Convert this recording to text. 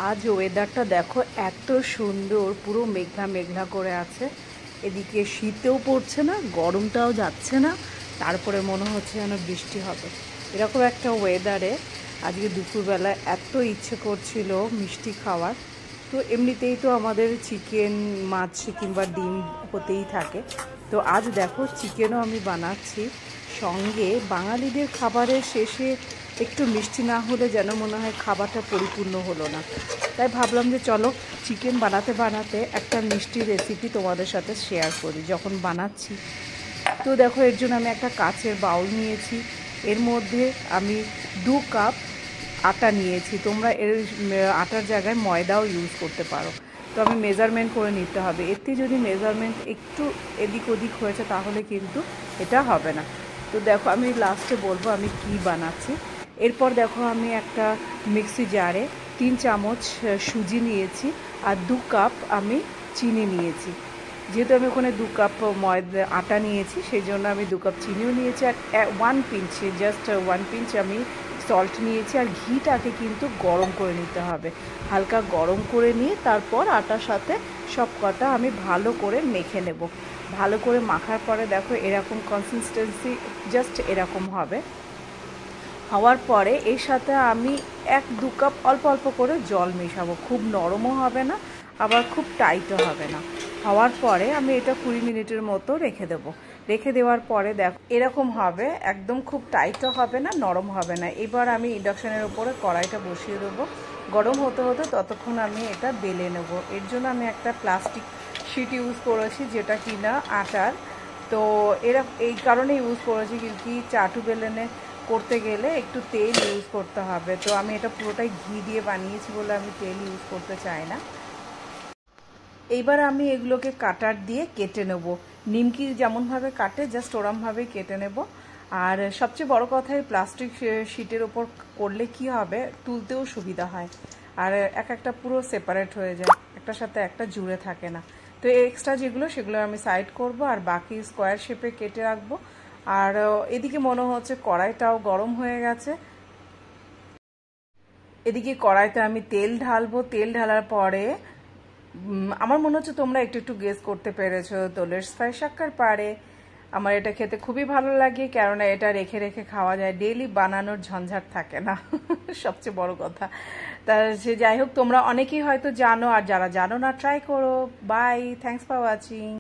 আজ ওয়েদারটা দেখো এত সুন্দর, পুরো মেঘলা মেঘলা করে আছে। এদিকে শীতেও পড়ছে না, গরমটাও যাচ্ছে না, তারপরে মনে হচ্ছে যেন বৃষ্টি হবে। এরকম একটা ওয়েদারে আজকে দুপুরবেলা এত ইচ্ছে করছিল মিষ্টি খাওয়ার। তো এমনিতেই তো আমাদের চিকেন, মাছ কিংবা ডিম হতেই থাকে। তো আজ দেখো চিকেনও আমি বানাচ্ছি। সঙ্গে বাঙালিদের খাবারের শেষে একটু মিষ্টি না হলে যেন মনে হয় খাবারটা পরিপূর্ণ হলো না। তাই ভাবলাম যে চলো চিকেন বানাতে বানাতে একটা মিষ্টি রেসিপি তোমাদের সাথে শেয়ার করি যখন বানাচ্ছি। তো দেখো এর জন্য আমি একটা কাচের বাউল নিয়েছি। এর মধ্যে আমি 2 কাপ আটা নিয়েছি। তোমরা এর আটার জায়গায় ময়দাও ইউজ করতে পারো। তো আমি মেজারমেন্ট করে নিতে হবে। এতে যদি মেজারমেন্ট একটু এদিক ওদিক হয়েছে তাহলে কিন্তু এটা হবে না। তো দেখো আমি লাস্টে বলবো আমি কি বানাচ্ছি। এরপর দেখো আমি একটা মিক্সি জারে 3 চামচ সুজি নিয়েছি আর 2 কাপ আমি চিনি নিয়েছি। যেহেতু আমি ওখানে 2 কাপ ময়দা আটা নিয়েছি সেই জন্য আমি 2 কাপ চিনিও নিয়েছি আর 1 পিঞ্চ, জাস্ট 1 পিঞ্চ আমি সল্ট নিয়েছি। আর ঘিটাকে কিন্তু গরম করে নিতে হবে, হালকা গরম করে নিয়ে তারপর আটার সাথে সব কটা আমি ভালো করে মেখে নেব। ভালো করে মাখার পরে দেখো এরকম কনসিস্টেন্সি, জাস্ট এরকম হবে। হওয়ার পরে এর সাথে আমি 1-2 কাপ অল্প অল্প করে জল মেশাবো। খুব নরমও হবে না আবার খুব টাইটও হবে না। হওয়ার পরে আমি এটা 20 মিনিটের মতো রেখে দেবো। রেখে দেওয়ার পরে দেখো এরকম হবে, একদম খুব টাইটও হবে না, নরম হবে না। এবার আমি ইন্ডাকশানের উপরে কড়াইটা বসিয়ে দেবো। গরম হতে হতে ততক্ষণ আমি এটা বেলে নেব। এর জন্য আমি একটা প্লাস্টিক শিট ইউজ করেছি যেটা কিনা আটার। তো এই কারণে ইউজ করেছি কি চাটু বেলেনে করতে গেলে একটু তেল ইউজ করতে হবে। তো আমি এটা পুরোটাই ঘি দিয়ে বানিয়েছি বলে আমি তেল ইউজ করতে চাই না। এইবার আমি এগুলোকে কাটার দিয়ে কেটে নেব। নিমকি যেমনভাবে কাটে জাস্ট ওরমভাবেই কেটে নেব। আর সবচেয়ে বড় কথা এই প্লাস্টিক শিটের ওপর করলে কি হবে, তুলতেও সুবিধা হয়। আর একটা পুরো সেপারেট হয়ে যায়, একটার সাথে একটা জুড়ে থাকে না। তো এক্সট্রা যেগুলো সেগুলো আমি সাইড করব আর বাকি স্কোয়ার শেপে কেটে রাখবো। আর এদিকে মনে হচ্ছে কড়াইটাও গরম হয়ে গেছে। এদিকে কড়াইতে আমি তেল ঢালবো। তেল ঢালার পরে আমার মনে হচ্ছে তোমরা একটু একটু গেস করতে পেরেছো, তোলের স্পাই শাক্কার পারে। আমার এটা খেতে খুবই ভালো লাগে, কেননা এটা রেখে রেখে খাওয়া যায়, ডেইলি বানানোর ঝঞ্ঝাট থাকে না। সবচেয়ে বড় কথা। তা সে যাই হোক, তোমরা অনেকেই হয়তো জানো, আর যারা জানো না ট্রাই করো। Bye, thanks for watching.